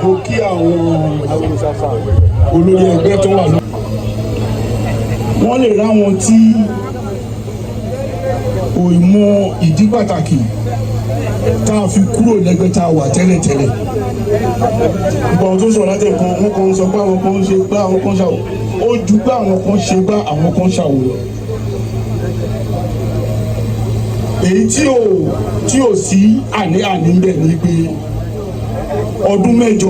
mo kí àwọn olórí ẹgbẹ́ tó wà lọ́wọ́ wọ́n lè ráwọn tí kò mọ ìdí pàtàkì tá a fi kúrò lẹ́gbẹ́ tá a wà tẹ́lẹ̀tẹ́lẹ̀ gbogbo àwọn tó sọ̀rọ̀ láti ẹ̀kan wọn kan sọ pé àwọn kan ń ṣe pé àwọn kan ṣàwò ó ju pé àwọn kan ṣe bá àwọn kan ṣàwò lọ èyí tí ò sí àní-àní ń bẹ̀ ní pé ọdún 8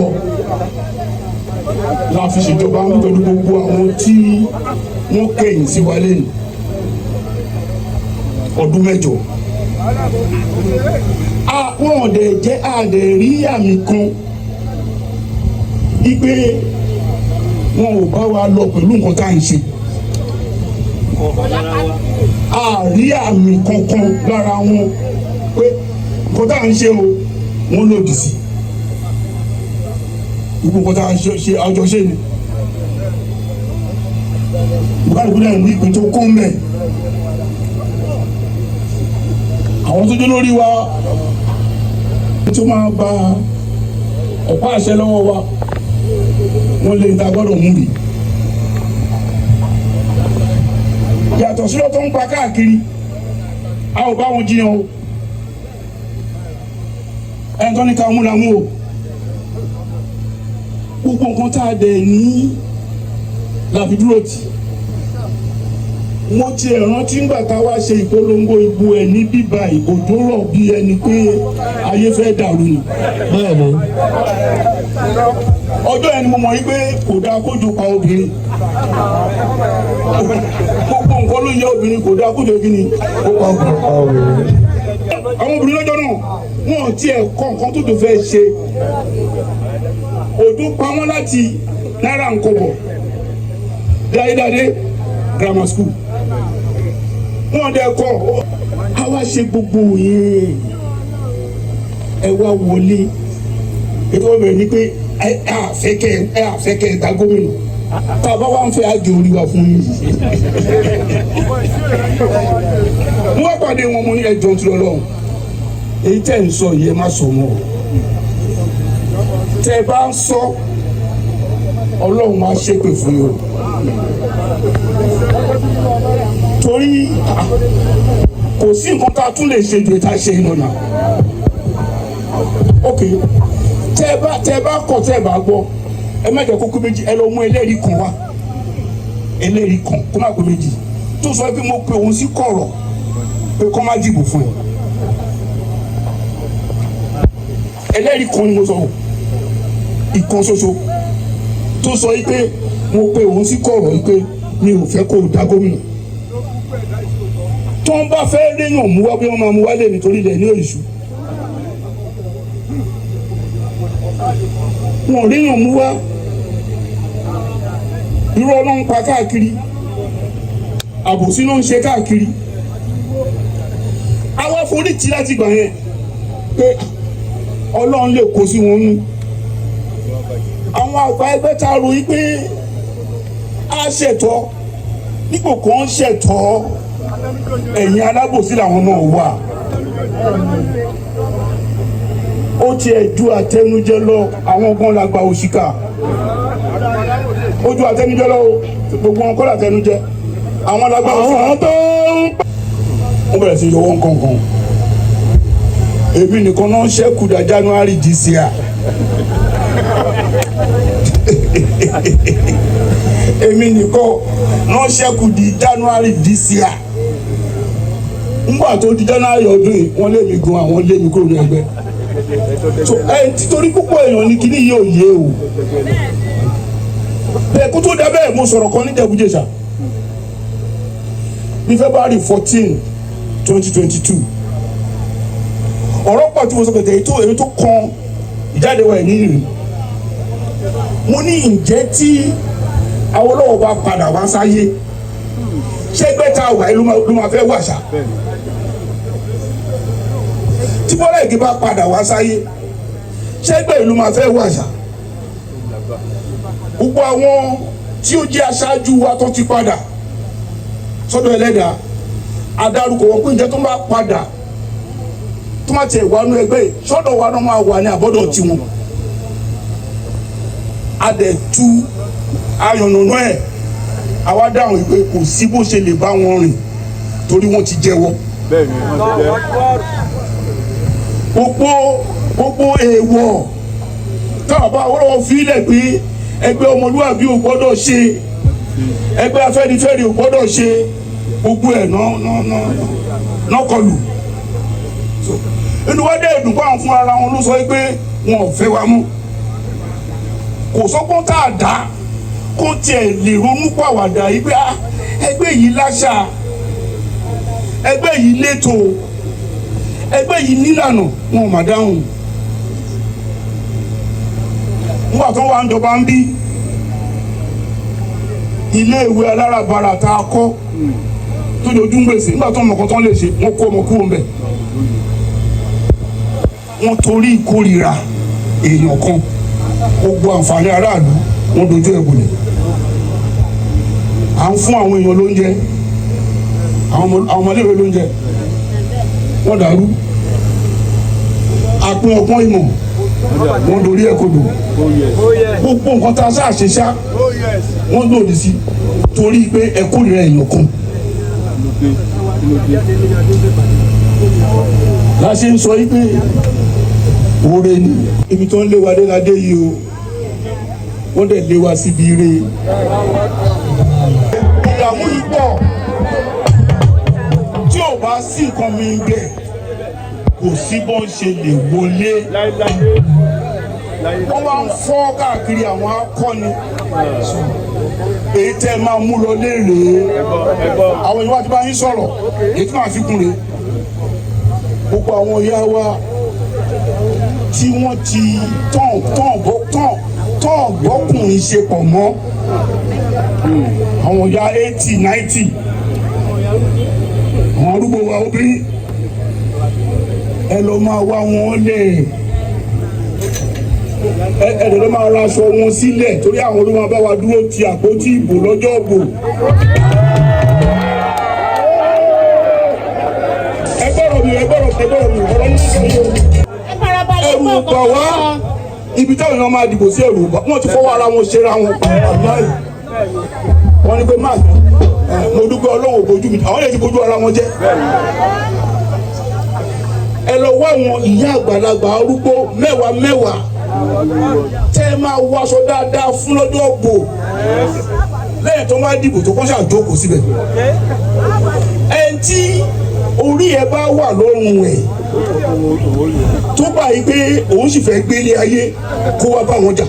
la fi ṣèjọba ń pẹ̀lú gbogbo àwọn tí wọ́n kẹ̀yìn sí wa lẹ́nu ọdún 8 àwọn ọ̀dẹ̀ jẹ́ àdẹ̀ rí àmì kan wípé wọn ò bá wa lọ pẹ̀lú nǹkan tá à ń ṣe àrí àmì kankan lára wọn pé nǹkan tá à ń ṣe o wọn lòdì sí gbogbo nǹkan tá à ń ṣe àjọṣe ni bùkálùkù náà ní ìpín tó kó mẹ́ àwọn tó dé lórí wa tó máa ba ọ̀pá àṣẹ lọ́wọ́ wa wọ́n lè ta gbọ́dọ̀ mú rí yàtọ̀ sí lọ́tọ́ ń pa káàkiri a ò bá wọn jiyàn o ẹni tó ní ká múra mú o gbogbo nǹkan tá a dẹ̀ ní làbí dúró tì mo ti rántí ńgbà tá a wá ṣe ìpolongo ìbò ẹ̀ ní bíbá òjò rọ̀ bí ẹni pé ayé fẹ́ dàrú ni. bẹ́ẹ̀ni. ọjọ́ ẹni mo mọ̀ yí pé kò dáa kójú pa obìnrin gbogbo nǹkan ló yẹ obìnrin kò dáa kójú obìnrin kó pa obìnrin. àwọn obìnrin lọ́jọ́ náà wọn ò tiẹ̀ kọ́ nǹkan tó tó fẹ́ ṣe òjò pa wọ́n láti náírà nkọ́bọ̀ dáadé grammar school wọ́n dẹ̀ kọ́ a wá ṣe gbogbo yẹn ẹ wá wọlé ètò ọbẹ̀ ni pé ẹ àfẹ́kẹ́ ta gómìnà tá a bá wà ń fẹ́ àjò orí wa fún yín. mo wá pàdé wọn mo ní ẹjọ́ tó lọ́wọ́ èyí tẹ́ ń sọ yìí ẹ má sọ mọ́ tẹ́ ẹ bá ń sọ ọlọ́run máa ṣépè fún yín o torí kò sí nǹkan tá a tún lè ṣe ju ìta ṣe iná náà ok tẹ́ ẹ bá kọ̀ tẹ́ ẹ bá gbọ́ ẹ má jẹ́ kókó méjì ẹ lọ mú ẹlẹ́rìí kan wá ẹlẹ́rìí kan kó má pé méjì tó sọ pé mo pe òun sí kọ̀rọ̀ pé kó má dìbò fún ẹ ẹlẹ́rìí kan ni mo sọ ìkan ṣoṣo tó sọ pé mo pe òun sí kọ̀rọ̀ pé mi ò fẹ́ kó o dá gómìnà tó ń bá fẹ́ léèyàn mú wá bí wọ́n máa mú wá lè nítorí ilẹ̀ ní òyìṣú wọn ò léèyàn mú wá irọ́ ọlọ́run pa káàkiri àbòsí ló ń ṣe káàkiri àwọn afọlítì láti gbà yẹn pé ọlọ́run lè kó sí wọn nú àwọn àgbà ẹgbẹ́ tá a ròyìn pé a ṣètọ́ dípò kan ṣètọ́ ẹ̀yin alábòsí làwọn náà wà ó tiẹ̀ ju àtẹnujẹ lọ àwọn gan la gba òṣìkà ó ju àtẹnujẹ lọ gbogbo wọn kọ́ làtẹnujẹ àwọn la gba òṣìkà àwọn tó ń bẹ̀rẹ̀ sí yọwọ́ nǹkankan èmi nìkan náà ṣẹ́kù dá January this year èmi nìkan náà ṣẹ́kù di January this year ngbà tó di January ọdún yìí wọ́n lé mi gun àwọn lé mi kúrò ní ẹgbẹ́ so títorí púpọ̀ èèyàn ní kíní yìí ò yé o bẹ́ẹ̀ kó tó dábẹ́ mo sọ̀rọ̀ kan ní Ìjẹ̀bú-Jẹ̀ṣà ní February 14, 2022 ọ̀rọ̀ pọ̀ tí mo sọ pé èyí tó kan ìjáde wa ẹ̀ ní ìrìn mo ní ǹjẹ́ tí Awólọ́wọ̀ bá padà wá sáyé ṣẹ́gbẹ́ tá a wà ló máa fẹ́ wàṣà tí Bọ́lá Ìgè bá padà wá sáyé ṣẹ́gbẹ́ ìlú máa fẹ́ wàṣà gbogbo àwọn tí ó jẹ́ aṣáájú wa tó ti padà sọ́dọ̀ Ẹlẹ́dàá adarúkọ wọn pé ǹjẹ́ tó bá padà tó má tiẹ̀ wà nú ẹgbẹ́ sọ́dọ̀ wa náà máa wà ní àbọ̀dọ̀ tiwọn adẹ̀tu ayọ̀nàná ẹ̀ àwa dáhùn pé kò sí bó ṣe lè bá wọn rìn torí wọ́n ti jẹ́wọ́. gbogbo èèwọ̀ táwọn bá wọ́n fi ilẹ̀ pé ẹgbẹ́ ọmọlúwàbí ò gbọ́dọ̀ ṣe ẹgbẹ́ afẹ́nifẹ́re ò gbọ́dọ̀ ṣe gbogbo ẹ̀ náà kọlù. inú wa dé ìdùnkú àwọn fún ara wọn ló sọ pé wọn ò fẹ́ wa mọ́ kò sọ́gbọ́n tá a dá kó tiẹ̀ lè ronú pàwàdà yìí pé ẹgbẹ́ yìí láṣà ẹgbẹ́ yìí létò ẹgbẹ́ yìí nílànà wọn ò mà dáhùn. nígbà tó wà ń jọba ń bí ilé ìwé aláràbarà tá a kọ́ tó dojú ń gbèsè nígbà tó ọmọkan tán lè ṣe wọ́n kó ọmọ kúrò ń bẹ̀. wọ́n torí ìkórìíra èèyàn kan gbogbo àǹfààní aráàlú wọ́n dojú ẹ̀ bolẹ̀. à ń fún àwọn èèyàn lóúnjẹ àwọn ọmọléèwé lóúnjẹ wọ́n dàrú. àpín ọgbọ́n ìmọ̀ wọ́n dorí ẹ̀ kodò. gbogbo nǹkan tá a ṣáà ṣe ṣá wọ́n lòdì sí torí pé ẹ kórìíra èèyàn kan. la ṣe ń sọ yí pé oore ni ibi tó ń lé wa dé ládé yìí o wọ́n dẹ̀ lé wa síbi ire. ìdààmú yìí pọ̀ tí ò bá sí nǹkan mi ń bẹ̀ kò sí bó ń ṣe lè wọlé. wọ́n wá ń fọ́ káàkiri àwọn akọni èyí tẹ́ máa mú lọ léèrè àwọn ìwádìí bá yín sọ̀rọ̀ èyí tí màá fi kún rè gbogbo àwọn ìyá wa tí wọ́n ti tán bọ́kùnrin ṣe pọ̀ mọ́ àwọn ìyá 80 90 àwọn arúgbó wa obìnrin ẹ lọ máa wá wọn lẹ̀ ẹ̀ẹ́dẹ̀ ló máa ra aṣọ wọn sílẹ̀ torí àwọn olóńgbò bá wa dúró ti àpótí ìbò lọ́jọ́ ìbò. ẹ gbọ́dọ̀ mi ọ̀rọ̀ ní ìṣòro. ẹrù bà wá ibi táwọn èèyàn máa dìbò sí ẹrù bà wọ́n ti fọwọ́ ara wọn ṣera wọn àbáyé wọ́n ní pé máa mo dúpẹ́ Ọlọ́run bójú mi àwọn lè ti bójú ara wọn jẹ́. ẹ lọ wá àwọn ìyá àgbàlagbà arúgbó mẹ́wàá tẹ́ ẹ máa wọ aṣọ dáadáa fún lọ́jọ́ ògbò lẹ́yìn tó máa dìbò tó kọ́ ṣàjókòó síbẹ̀. ẹni tí orí ẹ bá wà lọ́rùn ẹ̀ tó bá yí pé òun sì fẹ́ gbélé ayé kó wá bá wọn jà.